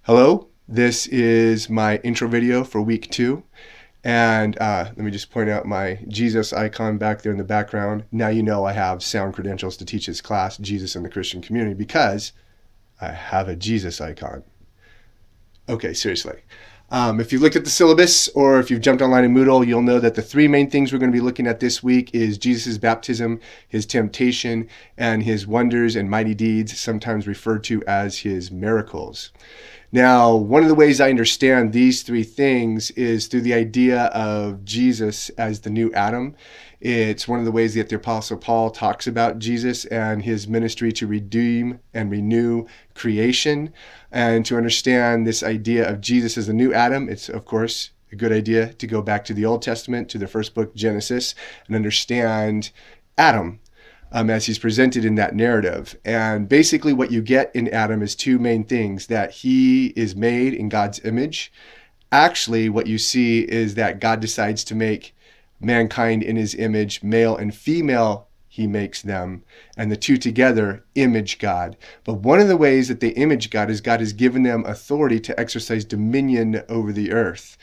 Hello, this is my intro video for week 2. And let me just point out my Jesus icon back there in the background. Now you know I have sound credentials to teach this class, Jesus in the Christian Community, because I have a Jesus icon. Okay, seriously. If you've looked at the syllabus or if you've jumped online in Moodle, you'll know that the 3 main things we're going to be looking at this week is Jesus' baptism, his temptation, and his wonders and mighty deeds, sometimes referred to as his miracles. Now, one of the ways I understand these 3 things is through the idea of Jesus as the new Adam. It's one of the ways that the Apostle Paul talks about Jesus and his ministry to redeem and renew creation. And to understand this idea of Jesus as the new Adam, it's, of course, a good idea to go back to the Old Testament, to the first book, Genesis, and understand Adam as he's presented in that narrative. And basically what you get in Adam is 2 main things: that he is made in God's image. Actually, what you see is that God decides to make mankind in his image, male and female, he makes them, and the 2 together image God. But one of the ways that they image God is God has given them authority to exercise dominion over the earth.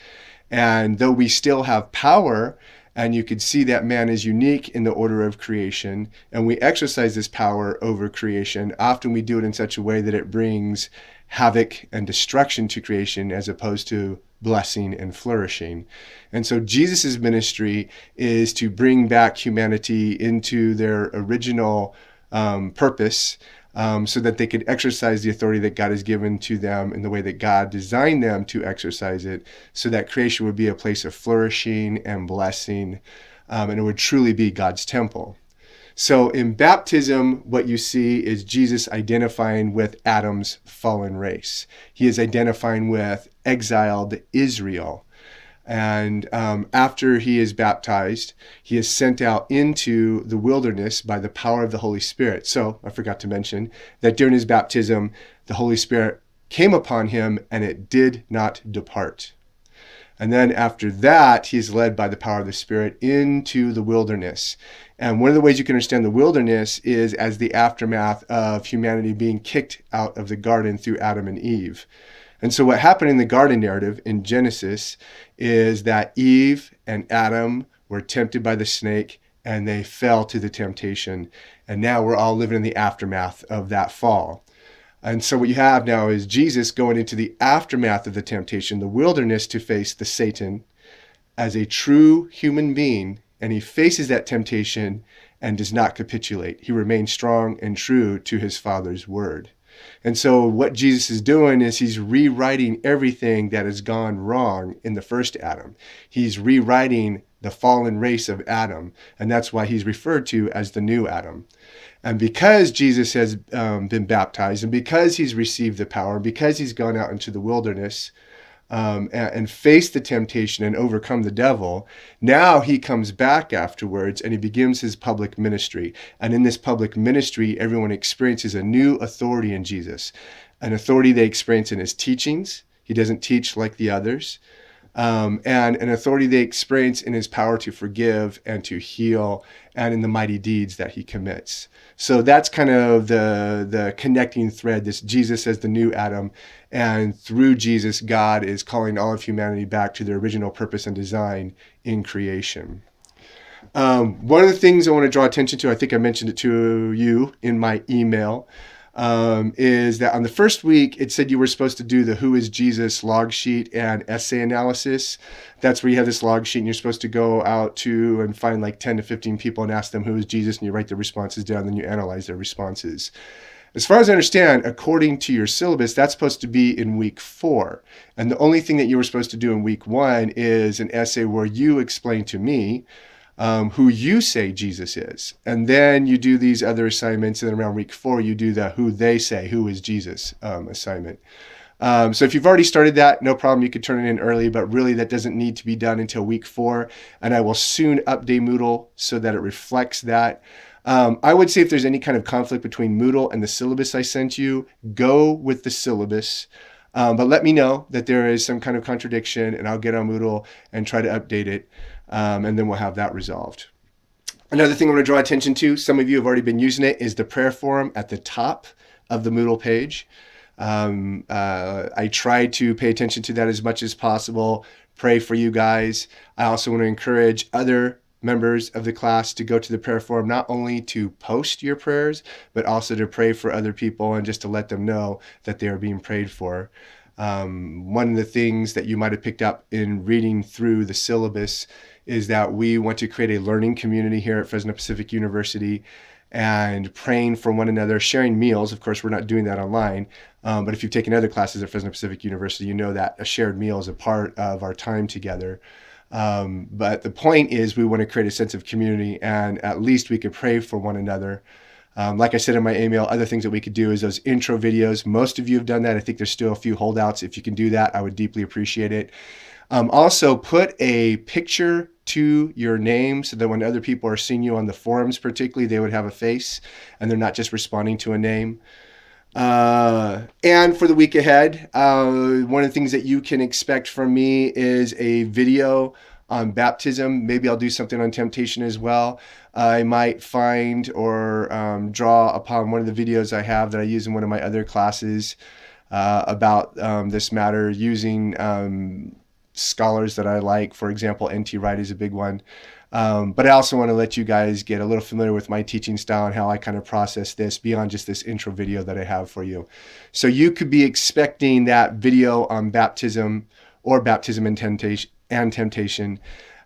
And though we still have power, and you could see that man is unique in the order of creation, and we exercise this power over creation, often we do it in such a way that it brings havoc and destruction to creation as opposed to blessing and flourishing. And so Jesus' ministry is to bring back humanity into their original purpose, so that they could exercise the authority that God has given to them in the way that God designed them to exercise it, so that creation would be a place of flourishing and blessing, and it would truly be God's temple. So in baptism, what you see is Jesus identifying with Adam's fallen race. He is identifying with exiled Israel. And after he is baptized, he is sent out into the wilderness by the power of the Holy Spirit. So I forgot to mention that during his baptism, the Holy Spirit came upon him and it did not depart. And then after that, he is led by the power of the Spirit into the wilderness. And one of the ways you can understand the wilderness is as the aftermath of humanity being kicked out of the garden through Adam and Eve. And so what happened in the garden narrative in Genesis is that Eve and Adam were tempted by the snake and they fell to the temptation. And now we're all living in the aftermath of that fall. And so what you have now is Jesus going into the aftermath of the temptation, the wilderness, to face the Satan as a true human being. And he faces that temptation and does not capitulate. He remains strong and true to his Father's word. And so what Jesus is doing is he's rewriting everything that has gone wrong in the first Adam. He's rewriting the fallen race of Adam, and that's why he's referred to as the new Adam. And because Jesus has been baptized, and because he's received the power, because he's gone out into the wilderness and faced the temptation and overcome the devil, now he comes back afterwards and he begins his public ministry. And in this public ministry, everyone experiences a new authority in Jesus, an authority they experience in his teachings. He doesn't teach like the others. And an authority they experience in his power to forgive and to heal, and in the mighty deeds that he commits. So that's kind of the connecting thread, this Jesus as the new Adam. And through Jesus, God is calling all of humanity back to their original purpose and design in creation. One of the things I want to draw attention to, I think I mentioned it to you in my email, is that on the first week, it said you were supposed to do the Who is Jesus log sheet and essay analysis. That's where you have this log sheet and you're supposed to go out to and find like 10 to 15 people and ask them who is Jesus, and you write their responses down, then you analyze their responses. As far as I understand, according to your syllabus, that's supposed to be in week 4. And the only thing that you were supposed to do in week 1 is an essay where you explain to me who you say Jesus is. And then you do these other assignments, and then around week 4, you do the who they say, who is Jesus assignment. So if you've already started that, no problem, you could turn it in early, but really that doesn't need to be done until week 4. And I will soon update Moodle so that it reflects that. I would say if there's any kind of conflict between Moodle and the syllabus I sent you, go with the syllabus. But let me know that there is some kind of contradiction, and I'll get on Moodle and try to update it, and then we'll have that resolved. Another thing I want to draw attention to, some of you have already been using it, is the prayer forum at the top of the Moodle page. I try to pay attention to that as much as possible, pray for you guys. I also want to encourage other members of the class to go to the prayer forum, not only to post your prayers, but also to pray for other people and just to let them know that they are being prayed for. One of the things that you might have picked up in reading through the syllabus is that we want to create a learning community here at Fresno Pacific University, and praying for one another, sharing meals. Of course, we're not doing that online, but if you've taken other classes at Fresno Pacific University, you know that a shared meal is a part of our time together. But the point is, we want to create a sense of community, and at least we could pray for one another. Like I said in my email, other things that we could do is those intro videos. Most of you have done that. I think there's still a few holdouts. If you can do that, I would deeply appreciate it. Also, put a picture to your name so that when other people are seeing you on the forums, particularly, they would have a face and they're not just responding to a name. And for the week ahead, one of the things that you can expect from me is a video on baptism. Maybe I'll do something on temptation as well. I might find or draw upon one of the videos I have that I use in one of my other classes about this matter, using scholars that I like. For example, N.T. Wright is a big one. But I also want to let you guys get a little familiar with my teaching style and how I kind of process this beyond just this intro video that I have for you. So you could be expecting that video on baptism or baptism and temptation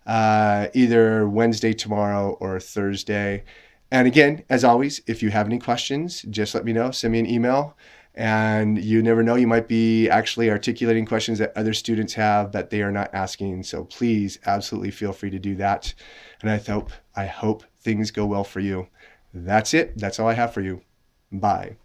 either Wednesday, tomorrow, or Thursday. And again, as always, if you have any questions, just let me know. Send me an email. And you never know, you might be actually articulating questions that other students have that they are not asking. So please, absolutely feel free to do that. And I hope things go well for you. That's it. That's all I have for you. Bye.